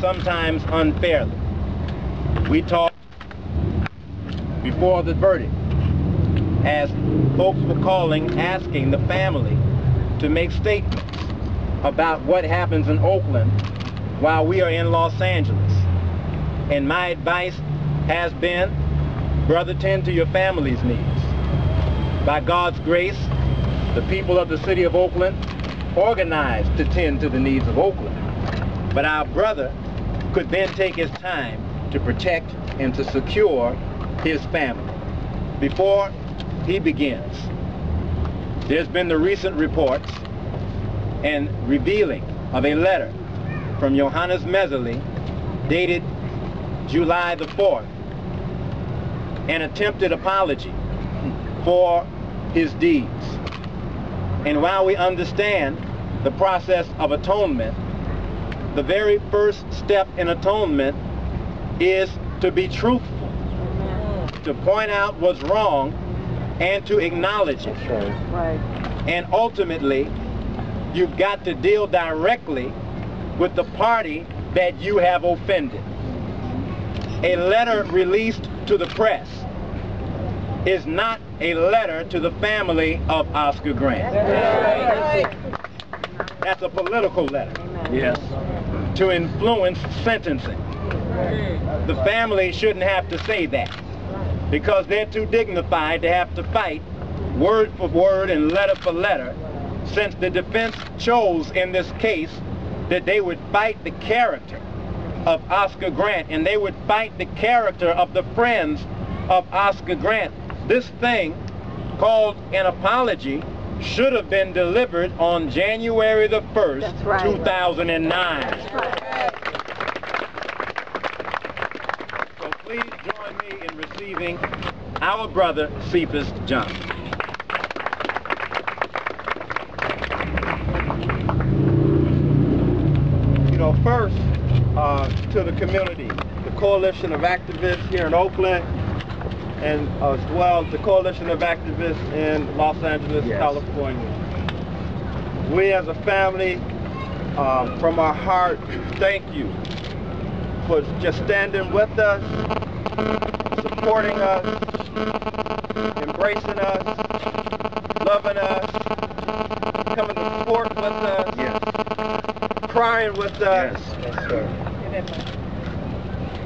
sometimes unfairly. We talked before the verdict, as folks were calling, asking the family to make statements about what happens in Oakland while we are in Los Angeles. And my advice has been, brother, tend to your family's needs. By God's grace, the people of the city of Oakland organized to tend to the needs of Oakland. But our brother could then take his time to protect and to secure his family. Before he begins, there's been the recent reports and revealing of a letter from Johannes Mehserle dated July the 4th, an attempted apology for his deeds. And while we understand the process of atonement, the very first step in atonement is to be truthful, to point out what's wrong and to acknowledge it. Right. And ultimately, you've got to deal directly with the party that you have offended. A letter released to the press is not a letter to the family of Oscar Grant. That's a political letter. Yes. To influence sentencing. The family shouldn't have to say that, because they're too dignified to have to fight word for word and letter for letter, since the defense chose in this case that they would fight the character of Oscar Grant, and they would fight the character of the friends of Oscar Grant. This thing called an apology should have been delivered on January the 1st, 2009. That's right. So please join me in receiving our brother, Cephus Johnson. You know, first, to the community, the coalition of activists here in Oakland, and as well the coalition of activists in Los Angeles, California. We as a family, from our heart, thank you for just standing with us, supporting us, embracing us, loving us, coming to court with us, crying with us,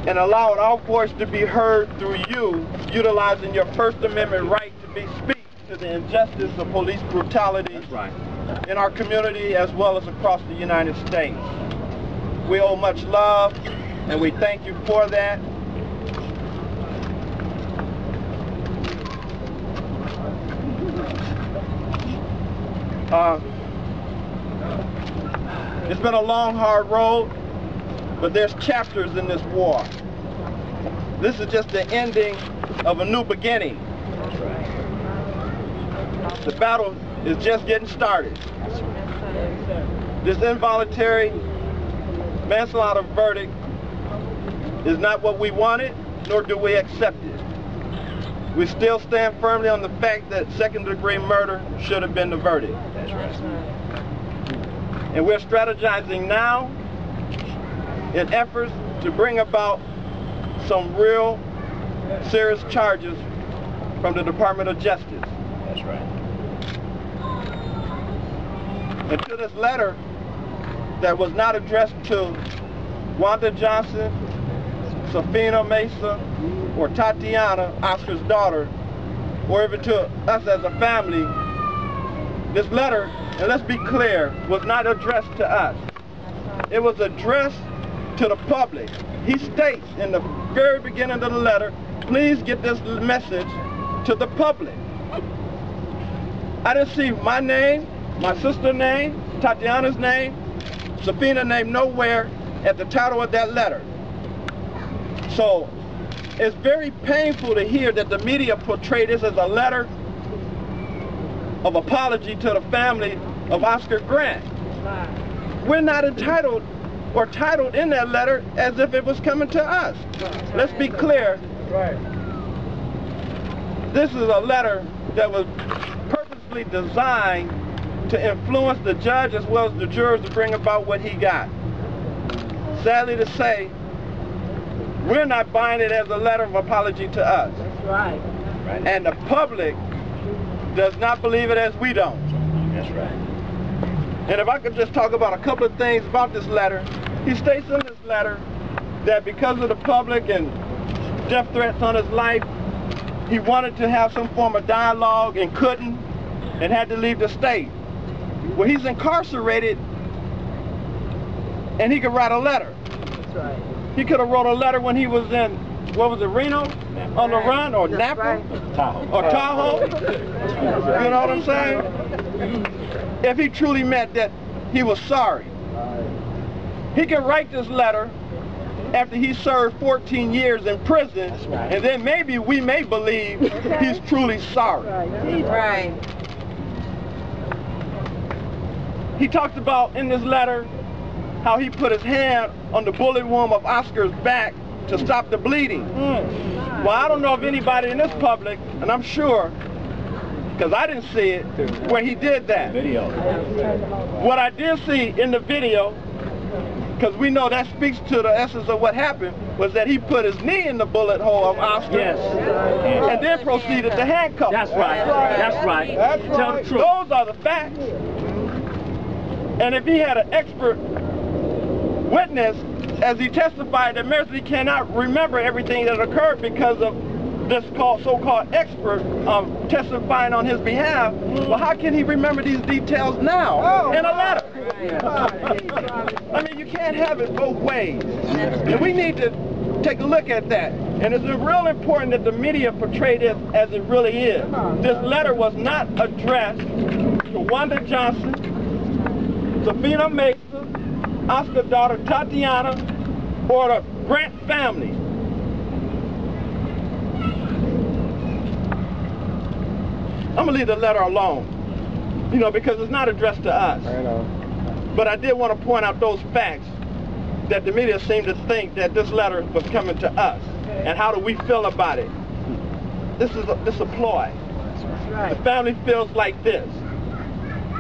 and allowing our voice to be heard through you, utilizing your First Amendment right to speak to the injustice of police brutality in our community as well as across the United States. We owe much love, and we thank you for that. It's been a long, hard road, but there's chapters in this war. This is just the ending of a new beginning. The battle is just getting started. This involuntary manslaughter verdict is not what we wanted, nor do we accept it. We still stand firmly on the fact that second-degree murder should have been the verdict. That's right. And we're strategizing now in efforts to bring about some real serious charges from the Department of Justice. That's right. And to this letter that was not addressed to Wanda Johnson, Sophina Mesa, or Tatiana, Oscar's daughter, or even to us as a family, this letter, and let's be clear, was not addressed to us. It was addressed to the public. He states in the very beginning of the letter, please get this message to the public. I didn't see my name, my sister's name, Tatiana's name, Sophina's name nowhere at the title of that letter. So it's very painful to hear that the media portray this as a letter of apology to the family of Oscar Grant. We're not entitled or titled in that letter as if it was coming to us. Let's be clear. This is a letter that was purposely designed to influence the judge as well as the jurors to bring about what he got. sadly to say, we're not buying it as a letter of apology to us. That's right. And the public does not believe it as we don't. That's right. And if I could just talk about a couple of things about this letter. He states in this letter that because of the public and death threats on his life, he wanted to have some form of dialogue and couldn't, and had to leave the state. Well, he's incarcerated and he could write a letter. That's right. He could have wrote a letter when he was in, what was it, Reno? Napa. On the run, or That's Napa? right. Tahoe. Or Tahoe? You know what I'm saying? If he truly meant that he was sorry. He can write this letter after he served 14 years in prison, right. and then maybe we may believe he's truly sorry. Right. He talks about in this letter how he put his hand on the bullet wound of Oscar's back to stop the bleeding. Well, I don't know if anybody in this public, and I'm sure, because I didn't see it, where he did that. Video. What I did see in the video, because we know that speaks to the essence of what happened, was that he put his knee in the bullet hole of Oscar. Yes. And then proceeded to handcuff him. That's right. That's right. That's Tell right. the truth. Those are the facts. And if he had an expert witness, as he testified that Mehserle cannot remember everything that occurred because of this so-called expert testifying on his behalf, well, how can he remember these details now in a letter? I mean, you can't have it both ways. And we need to take a look at that. And it's real important that the media portray this as it really is. This letter was not addressed to Wanda Johnson, Sophia Mehserle, Oscar's daughter Tatiana, or the Grant family. I'm gonna leave the letter alone, you know, because it's not addressed to us. I know. But I did want to point out those facts that the media seem to think that this letter was coming to us. And how do we feel about it? This is a ploy. That's right. The family feels like this.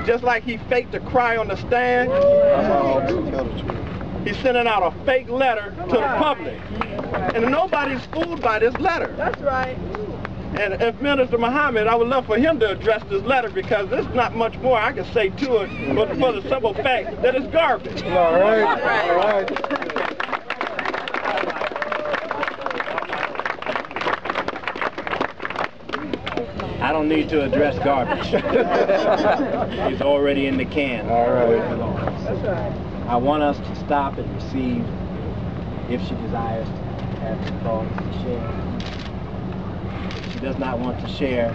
Just like he faked a cry on the stand, he's sending out a fake letter to the public. And nobody's fooled by this letter. That's right. And if Minister Muhammad, I would love for him to address this letter, because there's not much more I can say to it, but for the simple fact that it's garbage. All right. All right. I don't need to address garbage. It's already in the can. All right. That's right. I want us to stop and receive, if she desires to have some thoughts to share. She does not want to share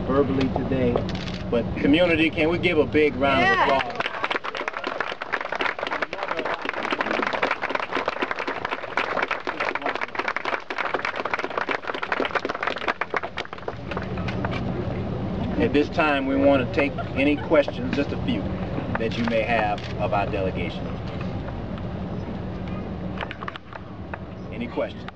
verbally today, but community, can we give a big round of applause? At this time, we want to take any questions, just a few, that you may have of our delegation. Any questions?